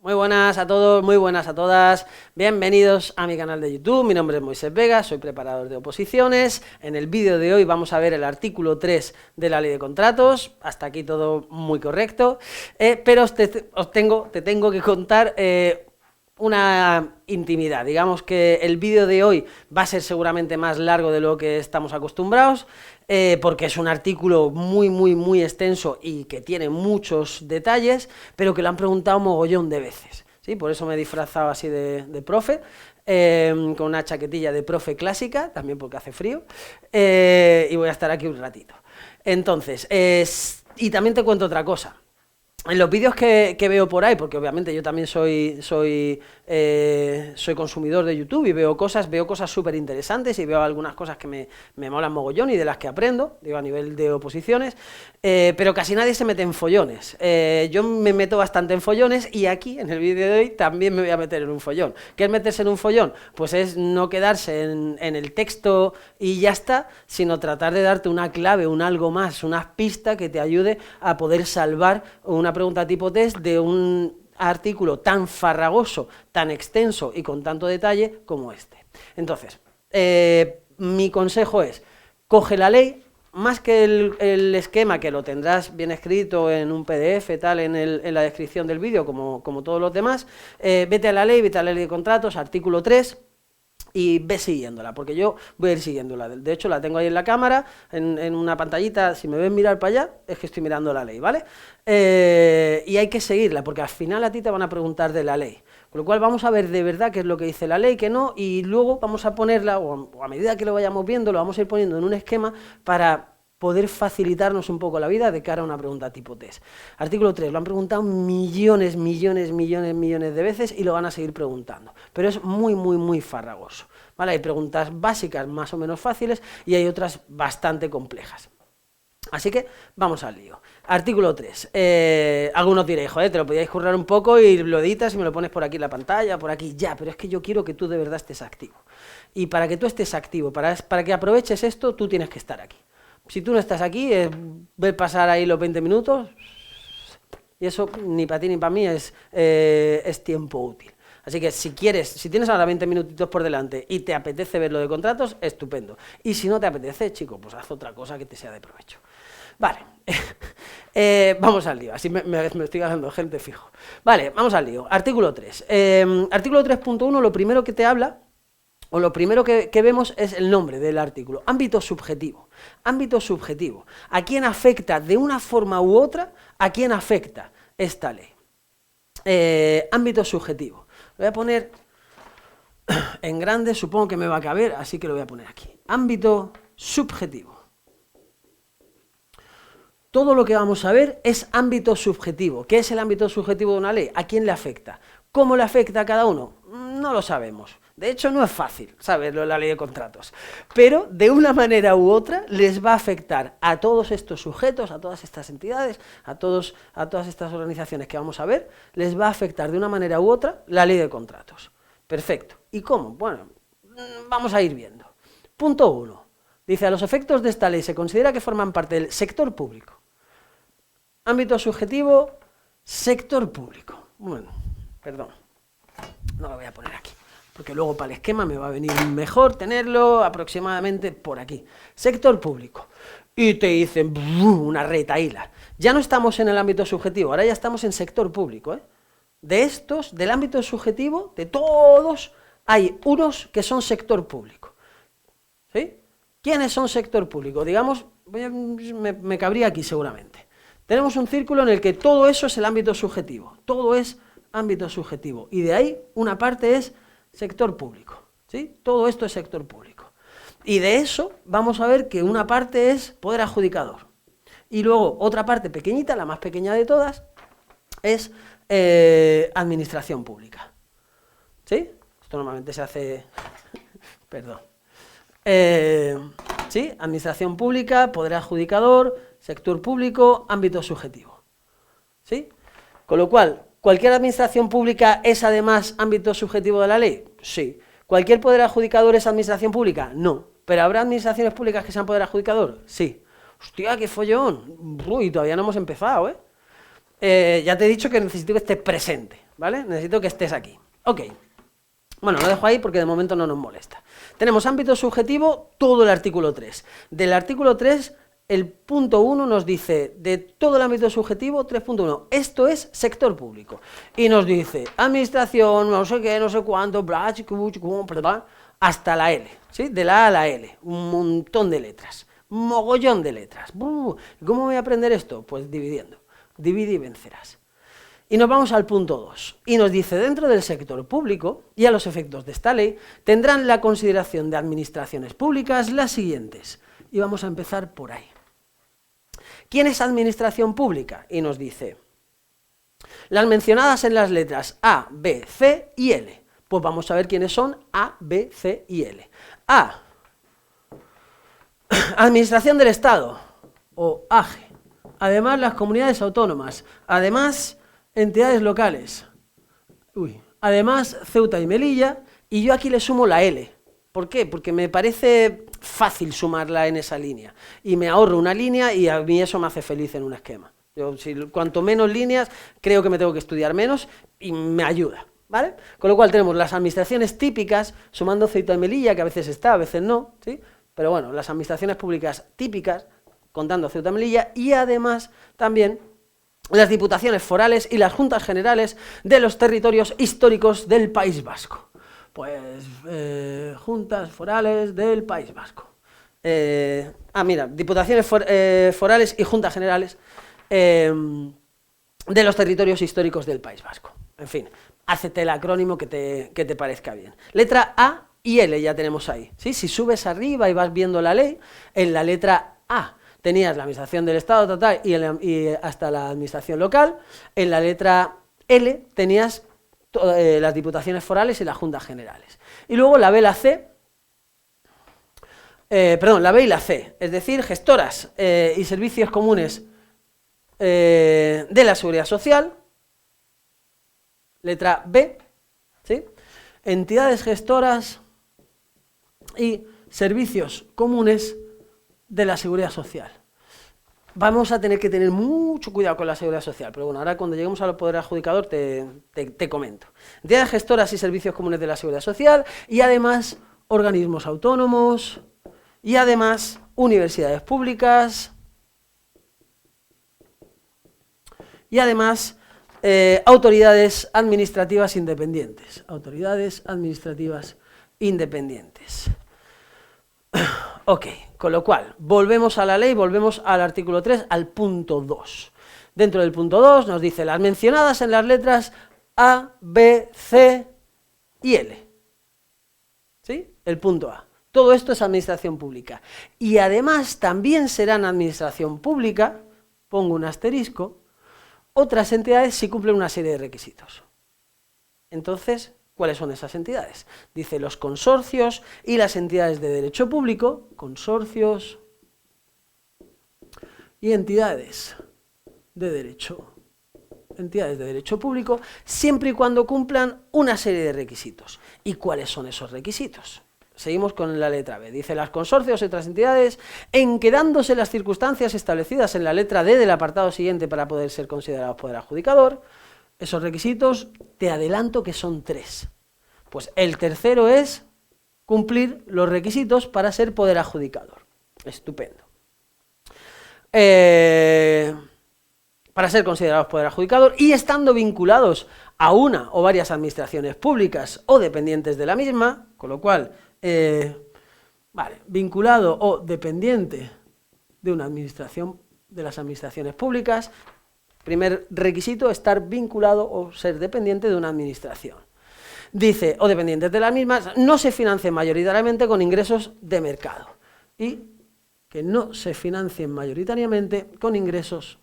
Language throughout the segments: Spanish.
Muy buenas a todos, muy buenas a todas. Bienvenidos a mi canal de YouTube. Mi nombre es Moisés Vega, soy preparador de oposiciones. En el vídeo de hoy vamos a ver el artículo 3 de la Ley de Contratos. Hasta aquí todo muy correcto. Pero te tengo que contar una intimidad. Digamos que el vídeo de hoy va a ser seguramente más largo de lo que estamos acostumbrados, porque es un artículo muy extenso y que tiene muchos detalles, pero que lo han preguntado mogollón de veces, ¿sí? Por eso me he disfrazado así de profe, con una chaquetilla de profe clásica, también porque hace frío, y voy a estar aquí un ratito. Entonces, y también te cuento otra cosa. En los vídeos que veo por ahí, porque obviamente yo también soy consumidor de YouTube y veo cosas súper interesantes y veo algunas cosas que me molan mogollón y de las que aprendo, digo, a nivel de oposiciones, pero casi nadie se mete en follones. Yo me meto bastante en follones y aquí, en el vídeo de hoy, también me voy a meter en un follón. ¿Qué es meterse en un follón? Pues es no quedarse en el texto y ya está, sino tratar de darte una clave, un algo más, una pista que te ayude a poder salvar una pregunta tipo test de un artículo tan farragoso, tan extenso y con tanto detalle como este. Entonces, mi consejo es, coge la ley, más que el esquema, que lo tendrás bien escrito en un PDF, tal, en la descripción del vídeo, como todos los demás, vete a la ley de contratos, artículo 3, y ve siguiéndola, porque yo voy a ir siguiéndola. De hecho, la tengo ahí en la cámara, en una pantallita. Si me ven mirar para allá, es que estoy mirando la ley, ¿vale? Y hay que seguirla, porque al final a ti te van a preguntar de la ley. Con lo cual vamos a ver de verdad qué es lo que dice la ley, qué no, y luego vamos a ponerla, o a medida que lo vayamos viendo, lo vamos a ir poniendo en un esquema para poder facilitarnos un poco la vida de cara a una pregunta tipo test. Artículo 3, lo han preguntado millones de veces y lo van a seguir preguntando, pero es muy farragoso, ¿vale? Hay preguntas básicas más o menos fáciles y hay otras bastante complejas. Así que vamos al lío. Artículo 3. Algunos diréis, joder, te lo podíais currar un poco y lo editas y me lo pones por aquí en la pantalla, por aquí, ya, pero es que yo quiero que tú de verdad estés activo. Y para que tú estés activo, para que aproveches esto, tú tienes que estar aquí. Si tú no estás aquí, ver pasar ahí los 20 minutos, y eso ni para ti ni para mí es tiempo útil. Así que si tienes ahora 20 minutitos por delante y te apetece ver lo de contratos, estupendo. Y si no te apetece, chico, pues haz otra cosa que te sea de provecho. Vale, vamos al lío, así me estoy ganando gente fijo. Vale, vamos al lío. Artículo 3. Artículo 3.1, lo primero que te habla, o lo primero que vemos es el nombre del artículo, ámbito subjetivo. Ámbito subjetivo. ¿A quién afecta de una forma u otra? ¿A quién afecta esta ley? Ámbito subjetivo. Lo voy a poner en grande, supongo que me va a caber, así que lo voy a poner aquí. Ámbito subjetivo. Todo lo que vamos a ver es ámbito subjetivo. ¿Qué es el ámbito subjetivo de una ley? ¿A quién le afecta? ¿Cómo le afecta a cada uno? No lo sabemos. De hecho, no es fácil saberlo en la ley de contratos, pero de una manera u otra les va a afectar a todos estos sujetos, a todas estas entidades, a todas estas organizaciones que vamos a ver, les va a afectar de una manera u otra la ley de contratos. Perfecto. ¿Y cómo? Bueno, vamos a ir viendo. Punto 1. Dice, a los efectos de esta ley se considera que forman parte del sector público. Ámbito subjetivo, sector público. Bueno, perdón, no lo voy a poner aquí, porque luego para el esquema me va a venir mejor tenerlo aproximadamente por aquí. Sector público. Y te dicen una retahíla. Ya no estamos en el ámbito subjetivo, ahora ya estamos en sector público, ¿eh? De estos, del ámbito subjetivo, de todos, hay unos que son sector público. ¿Sí? ¿Quiénes son sector público? Digamos, me cabría aquí seguramente. Tenemos un círculo en el que todo eso es el ámbito subjetivo. Todo es ámbito subjetivo. Y de ahí una parte es sector público, ¿sí? Todo esto es sector público. Y de eso vamos a ver que una parte es poder adjudicador. Y luego otra parte pequeñita, la más pequeña de todas, es administración pública. ¿Sí? Esto normalmente se hace... Perdón. ¿Sí? Administración pública, poder adjudicador, sector público, ámbito subjetivo. ¿Sí? Con lo cual, ¿cualquier administración pública es además ámbito subjetivo de la ley? Sí. ¿Cualquier poder adjudicador es administración pública? No. ¿Pero habrá administraciones públicas que sean poder adjudicador? Sí. Hostia, qué follón. Uy, todavía no hemos empezado, ¿eh? Ya te he dicho que necesito que estés presente, ¿vale? Necesito que estés aquí. Ok. Bueno, lo dejo ahí porque de momento no nos molesta. Tenemos ámbito subjetivo, todo el artículo 3. Del artículo 3, el punto 1 nos dice, de todo el ámbito subjetivo, 3.1, esto es sector público. Y nos dice, administración, no sé qué, no sé cuánto, bla, hasta la L, ¿sí? De la A a la L, un montón de letras, mogollón de letras. ¿Cómo voy a aprender esto? Pues dividiendo. Divide y vencerás. Y nos vamos al punto 2, y nos dice, dentro del sector público, y a los efectos de esta ley, tendrán la consideración de administraciones públicas las siguientes. Y vamos a empezar por ahí. ¿Quién es administración pública? Y nos dice, las mencionadas en las letras A, B, C y L. Pues vamos a ver quiénes son A, B, C y L. A, administración del Estado, o AGE. Además, las comunidades autónomas. Además, entidades locales. Además, Ceuta y Melilla, y yo aquí le sumo la L. ¿Por qué? Porque me parece fácil sumarla en esa línea, y me ahorro una línea y a mí eso me hace feliz en un esquema. Yo, cuanto menos líneas, creo que me tengo que estudiar menos y me ayuda, ¿vale? Con lo cual tenemos las administraciones típicas, sumando Ceuta y Melilla, que a veces está, a veces no, ¿sí? Pero bueno, las administraciones públicas típicas, contando Ceuta y Melilla, y además también las diputaciones forales y las juntas generales de los territorios históricos del País Vasco. Pues, juntas forales del País Vasco. Mira, diputaciones forales y juntas generales de los territorios históricos del País Vasco. En fin, hácete el acrónimo que te parezca bien. Letra A y L ya tenemos ahí, ¿sí? Si subes arriba y vas viendo la ley, en la letra A tenías la administración del Estado total y hasta la administración local. En la letra L tenías las diputaciones forales y las juntas generales. Y luego la B y la C, la B y la C, es decir, gestoras y servicios comunes de la Seguridad Social, letra B, ¿sí? Entidades gestoras y servicios comunes de la Seguridad Social. Vamos a tener que tener mucho cuidado con la Seguridad Social, pero bueno, ahora cuando lleguemos al poder adjudicador te comento. Entidades gestoras y servicios comunes de la Seguridad Social, y además organismos autónomos, y además universidades públicas, y además autoridades administrativas independientes. Autoridades administrativas independientes. Ok, con lo cual, volvemos a la ley, volvemos al artículo 3, al punto 2. Dentro del punto 2 nos dice las mencionadas en las letras A, B, C y L. ¿Sí? El punto A. Todo esto es administración pública. Y además también serán administración pública, pongo un asterisco, otras entidades si cumplen una serie de requisitos. Entonces, ¿cuáles son esas entidades? Dice los consorcios y las entidades de derecho público, consorcios y entidades de derecho público, siempre y cuando cumplan una serie de requisitos. ¿Y cuáles son esos requisitos? Seguimos con la letra B. Dice las consorcios y otras entidades, en quedándose las circunstancias establecidas en la letra D del apartado siguiente para poder ser considerados poder adjudicador. Esos requisitos, te adelanto que son 3. Pues el tercero es cumplir los requisitos para ser poder adjudicador. Estupendo. Para ser considerados poder adjudicador y estando vinculados a una o varias administraciones públicas o dependientes de la misma, con lo cual, vinculado o dependiente de una administración, de las administraciones públicas. Primer requisito, estar vinculado o ser dependiente de una administración. Dice, o dependientes de las mismas, no se financien mayoritariamente con ingresos de mercado. Y que no se financien mayoritariamente con ingresos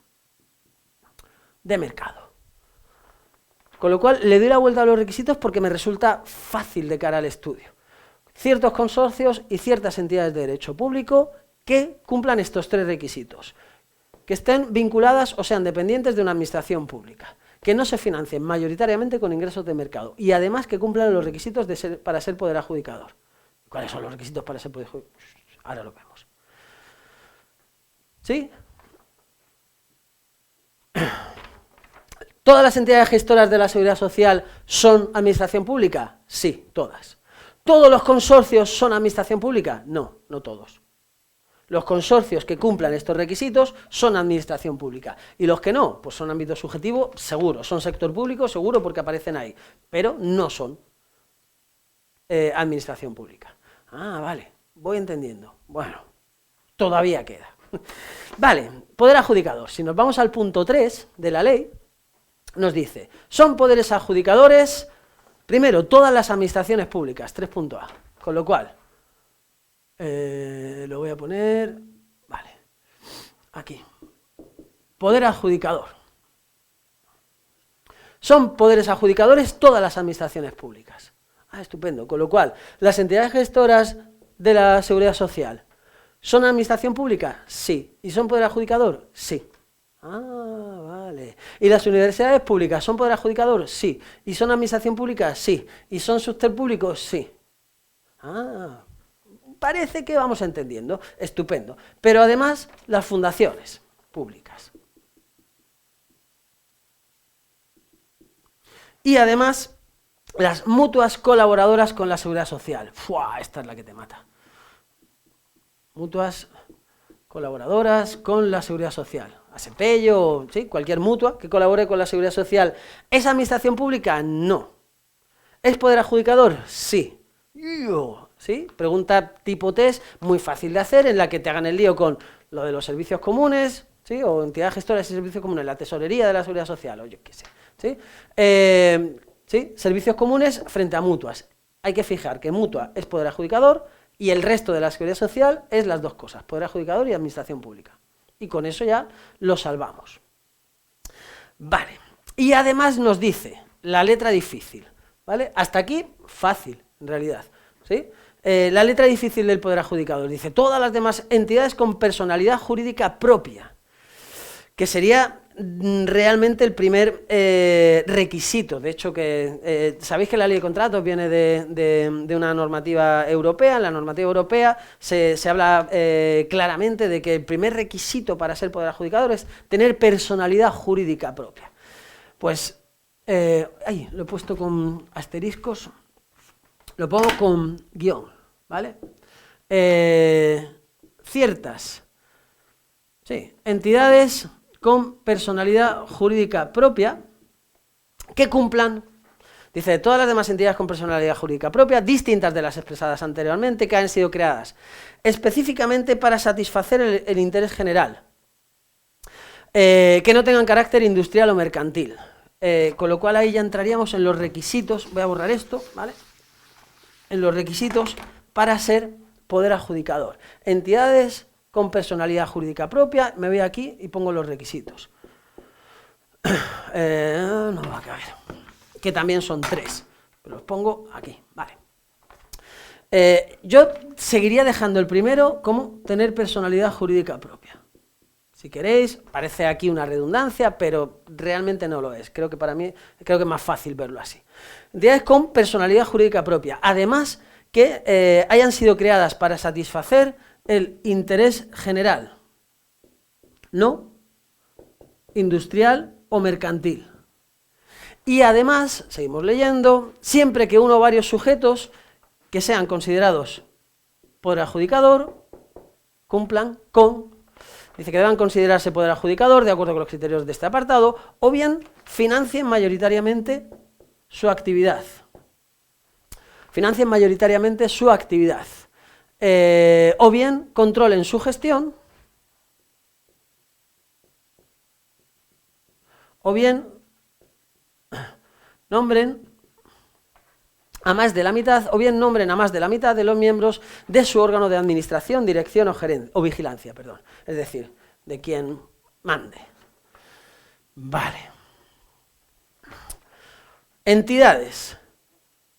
de mercado. Con lo cual, le doy la vuelta a los requisitos porque me resulta fácil de cara al estudio. Ciertos consorcios y ciertas entidades de derecho público que cumplan estos 3 requisitos. Que estén vinculadas o sean dependientes de una administración pública, que no se financien mayoritariamente con ingresos de mercado y además que cumplan los requisitos para ser poder adjudicador. ¿Cuáles son los requisitos para ser poder adjudicador? Ahora lo vemos. ¿Sí? ¿Todas las entidades gestoras de la Seguridad Social son administración pública? Sí, todas. ¿Todos los consorcios son administración pública? No, no todos. Los consorcios que cumplan estos requisitos son administración pública. Y los que no, pues son ámbito subjetivo, seguro. Son sector público, seguro, porque aparecen ahí. Pero no son administración pública. Ah, vale, voy entendiendo. Bueno, todavía queda. Vale, poder adjudicador. Si nos vamos al punto 3 de la ley, nos dice, son poderes adjudicadores, primero, todas las administraciones públicas, 3.a. Con lo cual, lo voy a poner, vale, aquí. Poder adjudicador. Son poderes adjudicadores todas las administraciones públicas. Ah, estupendo. Con lo cual, las entidades gestoras de la Seguridad Social, ¿son administración pública? Sí. ¿Y son poder adjudicador? Sí. Ah, vale. ¿Y las universidades públicas son poder adjudicador? Sí. ¿Y son administración pública? Sí. ¿Y son sector público? Sí. Ah, parece que vamos entendiendo. Estupendo. Pero además, las fundaciones públicas. Y además, las mutuas colaboradoras con la Seguridad Social. ¡Fua! Esta es la que te mata. Mutuas colaboradoras con la Seguridad Social. Asepello, ¿sí? Cualquier mutua que colabore con la Seguridad Social. ¿Es administración pública? No. ¿Es poder adjudicador? Sí. ¿Sí? Pregunta tipo test, muy fácil de hacer, en la que te hagan el lío con lo de los servicios comunes, ¿sí? O entidades gestoras y servicios comunes, la tesorería de la Seguridad Social, o yo qué sé. ¿Sí? ¿Sí? Servicios comunes frente a mutuas. Hay que fijar que mutua es poder adjudicador y el resto de la Seguridad Social es las dos cosas, poder adjudicador y administración pública. Y con eso ya lo salvamos. Vale. Y además nos dice la letra difícil, ¿vale? Hasta aquí, fácil, en realidad, ¿sí? La letra difícil del poder adjudicador dice todas las demás entidades con personalidad jurídica propia, que sería realmente el primer requisito. De hecho, que sabéis que la ley de contratos viene de una normativa europea. En la normativa europea se habla claramente de que el primer requisito para ser poder adjudicador es tener personalidad jurídica propia. Pues, lo he puesto con asteriscos, lo pongo con guión, ¿vale? Ciertas, sí, entidades con personalidad jurídica propia que cumplan, dice, todas las demás entidades con personalidad jurídica propia, distintas de las expresadas anteriormente, que han sido creadas específicamente para satisfacer el interés general, que no tengan carácter industrial o mercantil, con lo cual ahí ya entraríamos en los requisitos, voy a borrar esto, ¿vale? En los requisitos para ser poder adjudicador. Entidades con personalidad jurídica propia, me voy aquí y pongo los requisitos. No va a caber. Que también son 3. Pero los pongo aquí, vale. Yo seguiría dejando el primero como tener personalidad jurídica propia. Si queréis, parece aquí una redundancia, pero realmente no lo es. Creo que para mí, creo que es más fácil verlo así. Entidades con personalidad jurídica propia. Además, que hayan sido creadas para satisfacer el interés general, no industrial o mercantil. Y además, seguimos leyendo, siempre que uno o varios sujetos que sean considerados poder adjudicador cumplan con, dice que deban considerarse poder adjudicador de acuerdo con los criterios de este apartado, o bien financien mayoritariamente su actividad. Financien mayoritariamente su actividad. O bien controlen su gestión, o bien nombren a más de la mitad, o bien nombren a más de la mitad de los miembros de su órgano de administración, dirección o vigilancia, perdón. Es decir, de quien mande. Vale. Entidades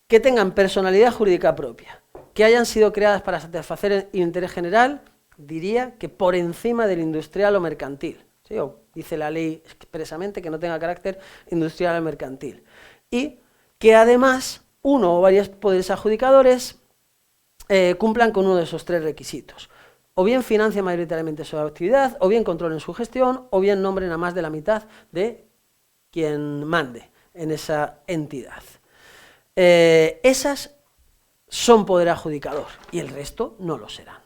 que tengan personalidad jurídica propia, que hayan sido creadas para satisfacer el interés general, diría que por encima del industrial o mercantil. ¿Sí? O dice la ley expresamente que no tenga carácter industrial o mercantil. Y que además uno o varios poderes adjudicadores cumplan con uno de esos 3 requisitos. O bien financien mayoritariamente su actividad, o bien controlen su gestión, o bien nombren a más de la mitad de quien mande en esa entidad. Esas son poder adjudicador y el resto no lo serán.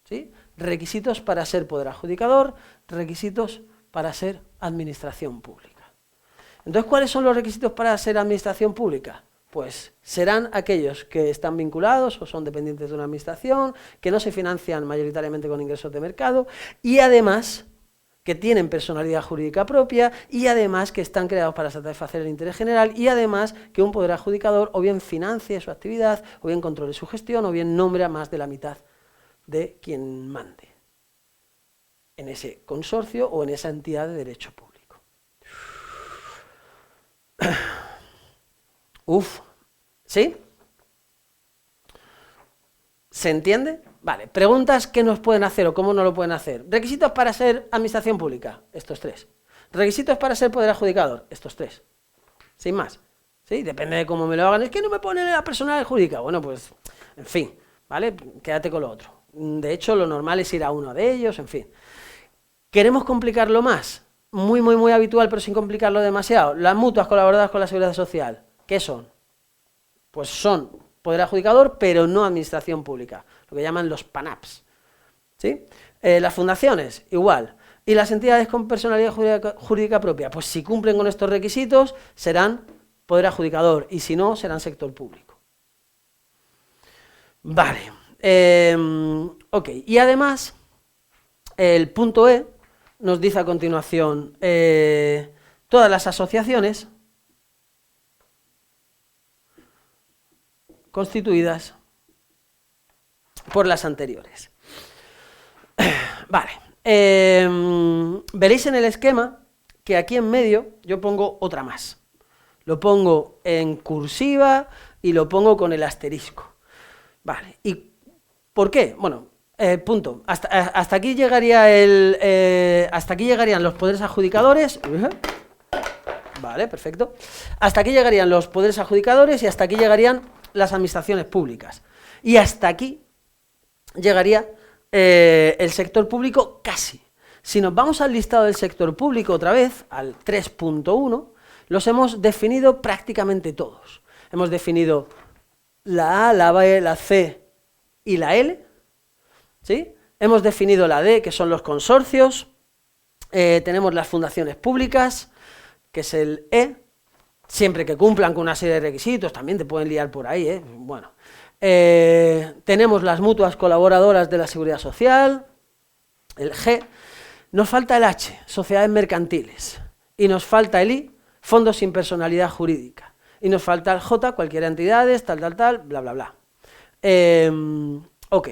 ¿Sí? Requisitos para ser poder adjudicador, requisitos para ser administración pública. Entonces, ¿cuáles son los requisitos para ser administración pública? Pues serán aquellos que están vinculados o son dependientes de una administración, que no se financian mayoritariamente con ingresos de mercado y además que tienen personalidad jurídica propia y además que están creados para satisfacer el interés general y además que un poder adjudicador o bien financie su actividad o bien controle su gestión o bien nombre a más de la mitad de quien mande en ese consorcio o en esa entidad de derecho público. ¿Sí? ¿Se entiende? Vale, preguntas que nos pueden hacer o cómo no lo pueden hacer. Requisitos para ser administración pública, estos 3. Requisitos para ser poder adjudicador, estos 3. Sin más. ¿Sí? Depende de cómo me lo hagan. Es que no me ponen la personalidad jurídica. Bueno, pues, en fin, ¿vale? Quédate con lo otro. De hecho, lo normal es ir a uno de ellos, en fin. ¿Queremos complicarlo más? Muy habitual, pero sin complicarlo demasiado. Las mutuas colaboradoras con la Seguridad Social, ¿qué son? Pues son poder adjudicador, pero no administración pública, lo que llaman los PANAPs. ¿Sí? Las fundaciones, igual. Y las entidades con personalidad jurídica propia, pues si cumplen con estos requisitos, serán poder adjudicador, y si no, serán sector público. Vale. Ok, y además, el punto E nos dice a continuación, todas las asociaciones constituidas por las anteriores. Vale. Veréis en el esquema que aquí en medio yo pongo otra más. Lo pongo en cursiva y lo pongo con el asterisco. Vale. ¿Y por qué? Bueno, punto. Hasta aquí llegaría hasta aquí llegarían los poderes adjudicadores. Vale, perfecto. Hasta aquí llegarían los poderes adjudicadores y hasta aquí llegarían las administraciones públicas. Y hasta aquí llegaría el sector público casi. Si nos vamos al listado del sector público otra vez, al 3.1, los hemos definido prácticamente todos. Hemos definido la A, la B, la C y la L. ¿Sí? Hemos definido la D, que son los consorcios. Tenemos las fundaciones públicas, que es el E. Siempre que cumplan con una serie de requisitos, también te pueden liar por ahí, ¿eh? Bueno. Tenemos las mutuas colaboradoras de la Seguridad Social, el G. Nos falta el H, sociedades mercantiles. Y nos falta el I, fondos sin personalidad jurídica. Y nos falta el J, cualquier entidades, tal, bla, bla, bla. Ok,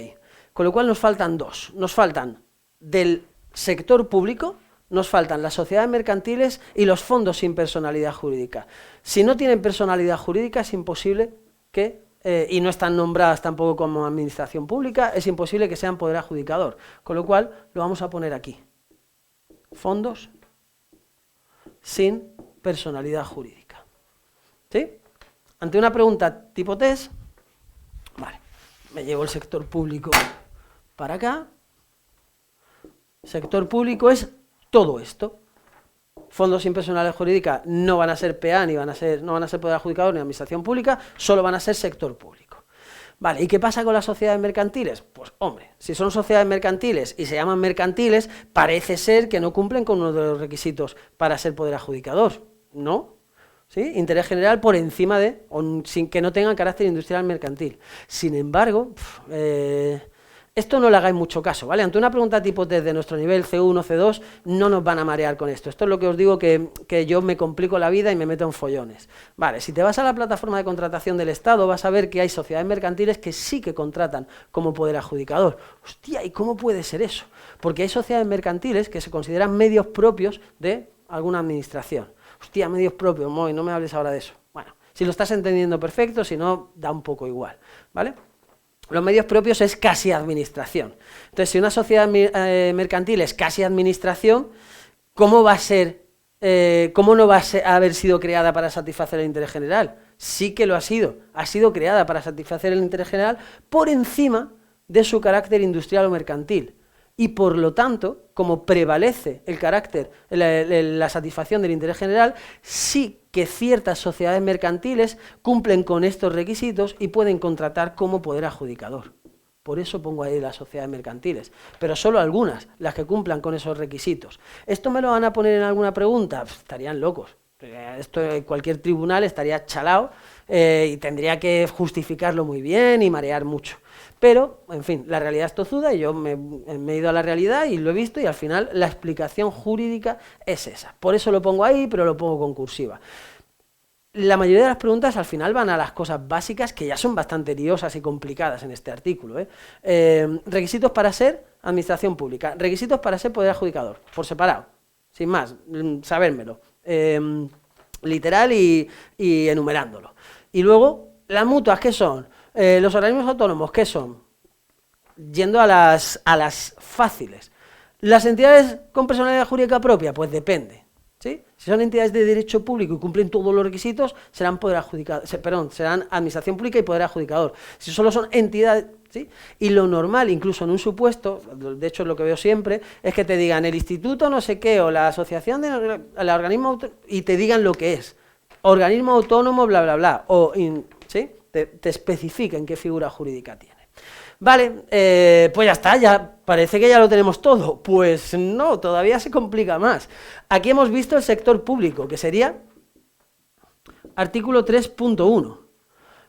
con lo cual nos faltan dos. Nos faltan del sector público, nos faltan las sociedades mercantiles y los fondos sin personalidad jurídica. Si no tienen personalidad jurídica es imposible que, y no están nombradas tampoco como administración pública, es imposible que sean poder adjudicador. Con lo cual lo vamos a poner aquí. Fondos sin personalidad jurídica. ¿Sí? Ante una pregunta tipo test, vale, me llevo el sector público para acá. Sector público es todo esto. Fondos sin personalidad jurídica no van a ser PA, no van a ser poder adjudicador ni administración pública, solo van a ser sector público. Vale, ¿y qué pasa con las sociedades mercantiles? Pues hombre, si son sociedades mercantiles y se llaman mercantiles, parece ser que no cumplen con uno de los requisitos para ser poder adjudicador, ¿no? ¿Sí? Interés general por encima de, o sin que no tengan carácter industrial mercantil. Sin embargo, esto no le hagáis mucho caso, ¿vale? Ante una pregunta tipo desde nuestro nivel C1, C2, no nos van a marear con esto. Esto es lo que os digo que yo me complico la vida y me meto en follones. Vale, si te vas a la plataforma de contratación del Estado, vas a ver que hay sociedades mercantiles que sí que contratan como poder adjudicador. Hostia, ¿y cómo puede ser eso? Porque hay sociedades mercantiles que se consideran medios propios de alguna administración. Hostia, medios propios, Moy, no me hables ahora de eso. Bueno, si lo estás entendiendo perfecto, si no, da un poco igual, ¿vale? Los medios propios es casi administración. Entonces, si una sociedad mercantil es casi administración, ¿cómo va a ser, cómo no va a haber sido creada para satisfacer el interés general? Sí que lo ha sido creada para satisfacer el interés general por encima de su carácter industrial o mercantil. y por lo tanto, como prevalece el carácter, la satisfacción del interés general, sí que ciertas sociedades mercantiles cumplen con estos requisitos y pueden contratar como poder adjudicador. Por eso pongo ahí las sociedades mercantiles, pero solo algunas, las que cumplan con esos requisitos. ¿Esto me lo van a poner en alguna pregunta? Pues estarían locos. Esto en cualquier tribunal estaría chalao y tendría que justificarlo muy bien y marear mucho. Pero, en fin, la realidad es tozuda y yo me he ido a la realidad y lo he visto y al final la explicación jurídica es esa. Por eso lo pongo ahí, pero lo pongo con cursiva. La mayoría de las preguntas al final van a las cosas básicas que ya son bastante liosas y complicadas en este artículo. Requisitos para ser administración pública, requisitos para ser poder adjudicador, por separado, sin más, sabérmelo, literal y enumerándolo. Y luego, las mutuas, ¿qué son? Los organismos autónomos, ¿qué son? Yendo a las fáciles. ¿Las entidades con personalidad jurídica propia? Pues depende. ¿Sí? Si son entidades de derecho público y cumplen todos los requisitos, serán administración pública y poder adjudicador. Si solo son entidades, ¿sí? Y lo normal, incluso en un supuesto, de hecho es lo que veo siempre, es que te digan el instituto no sé qué, o la asociación el organismo, y te digan lo que es. Organismo autónomo, bla, bla, bla. ¿Sí? Te especifiquen qué figura jurídica tiene. Vale, pues ya está, ya parece que ya lo tenemos todo. Pues no, todavía se complica más. Aquí hemos visto el sector público, que sería artículo 3.1.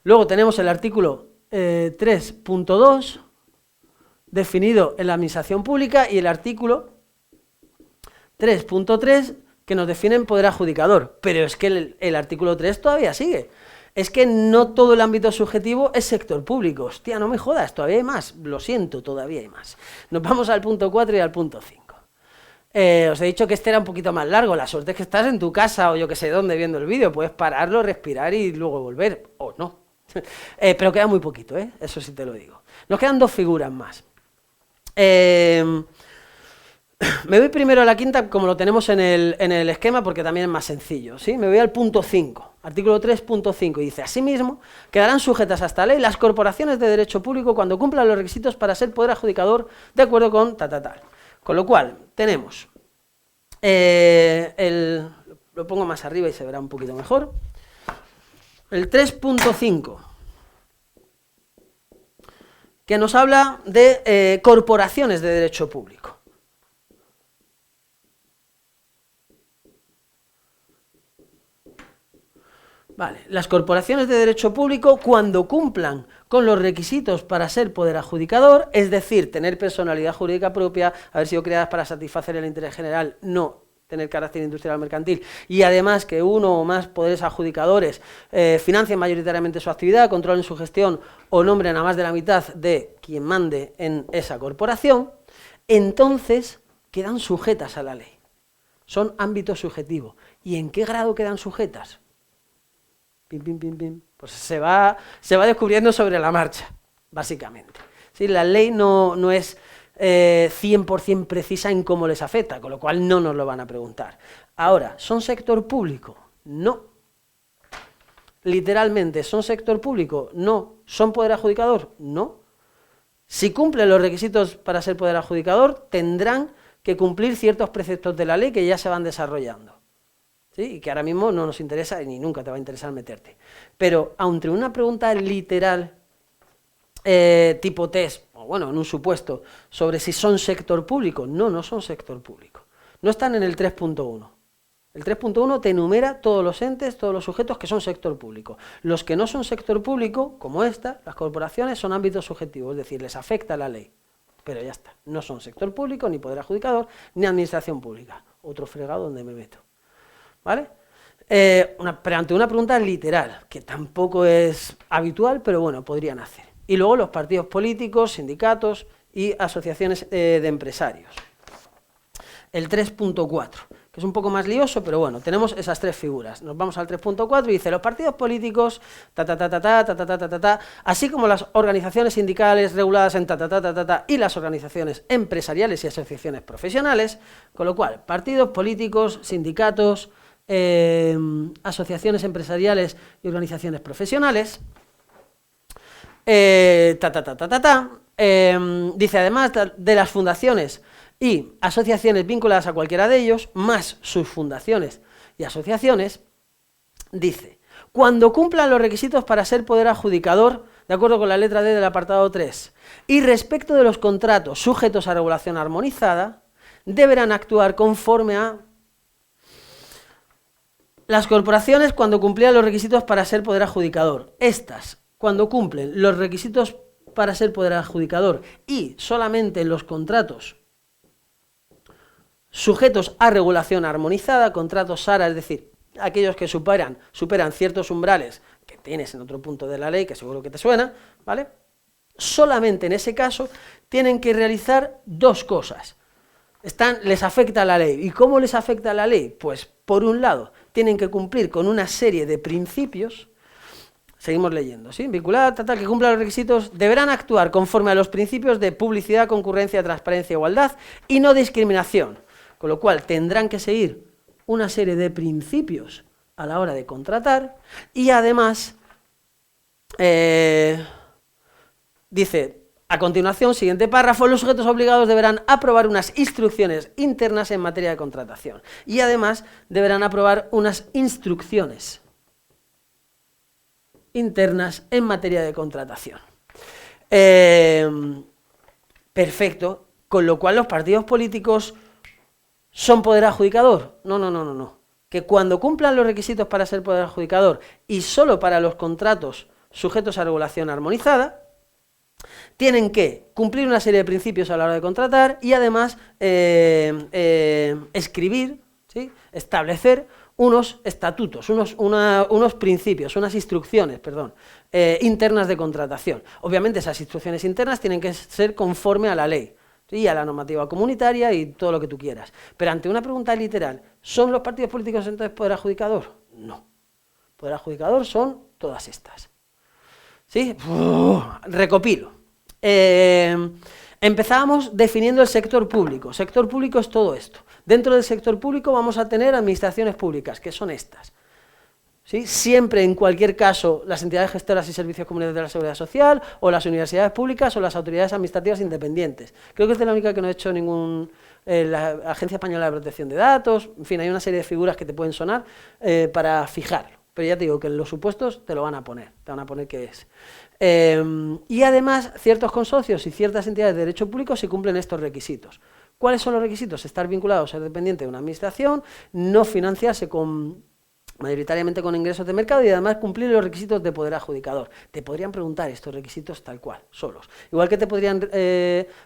Luego tenemos el artículo 3.2, definido en la administración pública, y el artículo 3.3, que nos define en poder adjudicador. Pero es que el artículo 3 todavía sigue. Es que no todo el ámbito subjetivo es sector público. Hostia, no me jodas, todavía hay más. Lo siento, todavía hay más. Nos vamos al punto 4 y al punto 5. Os he dicho que este era un poquito más largo. La suerte es que estás en tu casa o yo que sé dónde viendo el vídeo. Puedes pararlo, respirar y luego volver. O no. Pero queda muy poquito, eso sí te lo digo. Nos quedan dos figuras más. Me voy primero a la quinta, como lo tenemos en el esquema, porque también es más sencillo, ¿sí? Me voy al punto 5, artículo 3.5, y dice, asimismo, quedarán sujetas a esta ley las corporaciones de derecho público cuando cumplan los requisitos para ser poder adjudicador de acuerdo con tal. Con lo cual, tenemos, lo pongo más arriba y se verá un poquito mejor, el 3.5, que nos habla de corporaciones de derecho público. Vale, las corporaciones de derecho público, cuando cumplan con los requisitos para ser poder adjudicador, es decir, tener personalidad jurídica propia, haber sido creadas para satisfacer el interés general, no tener carácter industrial mercantil, y además que uno o más poderes adjudicadores financien mayoritariamente su actividad, controlen su gestión o nombren a más de la mitad de quien mande en esa corporación, entonces quedan sujetas a la ley. Son ámbito subjetivo. ¿Y en qué grado quedan sujetas? Pim, pim, pim, pim. Pues se va descubriendo sobre la marcha, básicamente. ¿Sí? La ley no es 100% precisa en cómo les afecta, con lo cual no nos lo van a preguntar. Ahora, ¿son sector público? No. Literalmente, ¿son sector público? No. ¿Son poder adjudicador? No. Si cumplen los requisitos para ser poder adjudicador, tendrán que cumplir ciertos preceptos de la ley que ya se van desarrollando. ¿Sí? Y que ahora mismo no nos interesa y ni nunca te va a interesar meterte. Pero, aunque una pregunta literal, tipo test, o bueno, en un supuesto, sobre si son sector público, no son sector público. No están en el 3.1. El 3.1 te enumera todos los entes, todos los sujetos que son sector público. Los que no son sector público, como esta, las corporaciones, son ámbitos subjetivos, es decir, les afecta la ley. Pero ya está, no son sector público, ni poder adjudicador, ni administración pública. Otro fregado donde me meto. ¿Vale? Pero ante una pregunta literal, que tampoco es habitual, pero bueno, podrían hacer. Y luego los partidos políticos, sindicatos y asociaciones de empresarios. El 3.4, que es un poco más lioso, pero bueno, tenemos esas tres figuras. Nos vamos al 3.4 y dice, los partidos políticos, así como las organizaciones sindicales reguladas en y las organizaciones empresariales y asociaciones profesionales, con lo cual, partidos políticos, sindicatos, asociaciones empresariales y organizaciones profesionales, Dice, además de las fundaciones y asociaciones vinculadas a cualquiera de ellos, más sus fundaciones y asociaciones, dice, cuando cumplan los requisitos para ser poder adjudicador, de acuerdo con la letra D del apartado 3, y respecto de los contratos sujetos a regulación armonizada, deberán actuar conforme a las corporaciones cuando cumplían los requisitos para ser poder adjudicador. Estas, cuando cumplen los requisitos para ser poder adjudicador y solamente en los contratos sujetos a regulación armonizada, contratos SARA, es decir, aquellos que superan ciertos umbrales que tienes en otro punto de la ley, que seguro que te suena, ¿vale? Solamente en ese caso tienen que realizar dos cosas. Les afecta la ley. ¿Y cómo les afecta la ley? Pues, por un lado, tienen que cumplir con una serie de principios. Seguimos leyendo, ¿sí? Vinculada, que cumpla los requisitos, deberán actuar conforme a los principios de publicidad, concurrencia, transparencia, igualdad y no discriminación. Con lo cual, tendrán que seguir una serie de principios a la hora de contratar y además, dice, a continuación, siguiente párrafo, los sujetos obligados deberán aprobar unas instrucciones internas en materia de contratación y además deberán aprobar unas instrucciones internas en materia de contratación. Perfecto, con lo cual los partidos políticos son poder adjudicador. No. Que cuando cumplan los requisitos para ser poder adjudicador y solo para los contratos sujetos a regulación armonizada, tienen que cumplir una serie de principios a la hora de contratar y además escribir, ¿sí? Establecer unos estatutos, unos principios, unas instrucciones, internas de contratación. Obviamente esas instrucciones internas tienen que ser conforme a la ley, ¿sí? Y a la normativa comunitaria y todo lo que tú quieras. Pero ante una pregunta literal, ¿son los partidos políticos entonces poder adjudicador? No. Poder adjudicador son todas estas. ¿Sí? Recopilo. Empezábamos definiendo el sector público. Sector público es todo esto. Dentro del sector público vamos a tener administraciones públicas, que son estas. ¿Sí? Siempre, en cualquier caso, las entidades gestoras y servicios comunitarios de la seguridad social, o las universidades públicas, o las autoridades administrativas independientes. Creo que es de la única que no he hecho la Agencia Española de Protección de Datos, en fin, hay una serie de figuras que te pueden sonar para fijarlo. Pero ya te digo que en los supuestos te lo van a poner, qué es. Y además, ciertos consorcios y ciertas entidades de derecho público sí cumplen estos requisitos. ¿Cuáles son los requisitos? Estar vinculado, ser dependiente de una administración, no financiarse mayoritariamente con ingresos de mercado y además cumplir los requisitos de poder adjudicador. Te podrían preguntar estos requisitos tal cual, solos. Igual que te podrían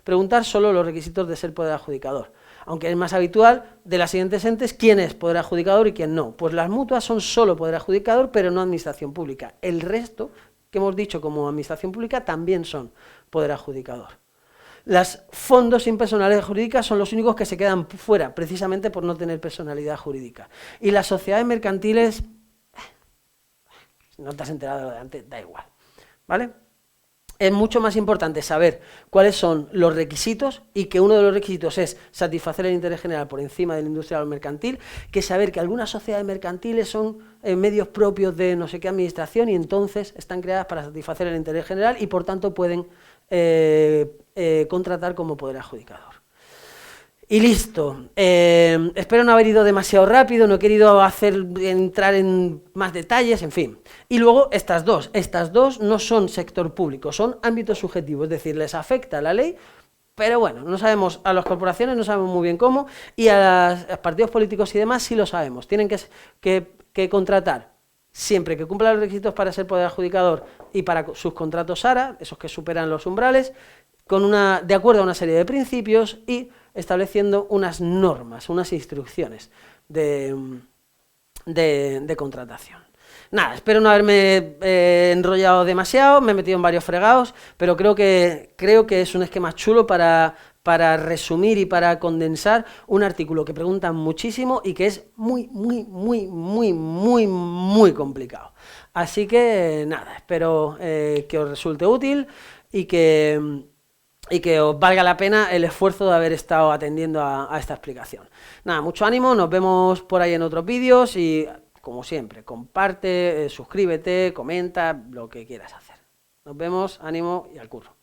preguntar solo los requisitos de ser poder adjudicador. Aunque es más habitual de las siguientes entes quién es poder adjudicador y quién no. Pues las mutuas son solo poder adjudicador, pero no administración pública. El resto, que hemos dicho como administración pública, también son poder adjudicador. Los fondos sin personalidad jurídica son los únicos que se quedan fuera, precisamente por no tener personalidad jurídica. Y las sociedades mercantiles, si no te has enterado de lo de antes, da igual, ¿vale? Es mucho más importante saber cuáles son los requisitos y que uno de los requisitos es satisfacer el interés general por encima del industrial o mercantil, que saber que algunas sociedades mercantiles son medios propios de no sé qué administración y entonces están creadas para satisfacer el interés general y por tanto pueden contratar como poder adjudicador. Y listo. Espero no haber ido demasiado rápido, no he querido entrar en más detalles, en fin. Y luego estas dos no son sector público, son ámbitos subjetivos, es decir, les afecta la ley, pero bueno, no sabemos, a las corporaciones no sabemos muy bien cómo, y a los partidos políticos y demás sí lo sabemos, tienen que contratar siempre que cumplan los requisitos para ser poder adjudicador y para sus contratos SARA, esos que superan los umbrales, de acuerdo a una serie de principios y estableciendo unas normas, unas instrucciones de contratación. Nada, espero no haberme enrollado demasiado, me he metido en varios fregados, pero creo que es un esquema chulo para resumir y para condensar un artículo que preguntan muchísimo y que es muy complicado. Así que nada, espero que os resulte útil y que os valga la pena el esfuerzo de haber estado atendiendo a esta explicación. Nada, mucho ánimo, nos vemos por ahí en otros vídeos y, como siempre, comparte, suscríbete, comenta, lo que quieras hacer. Nos vemos, ánimo y al curro.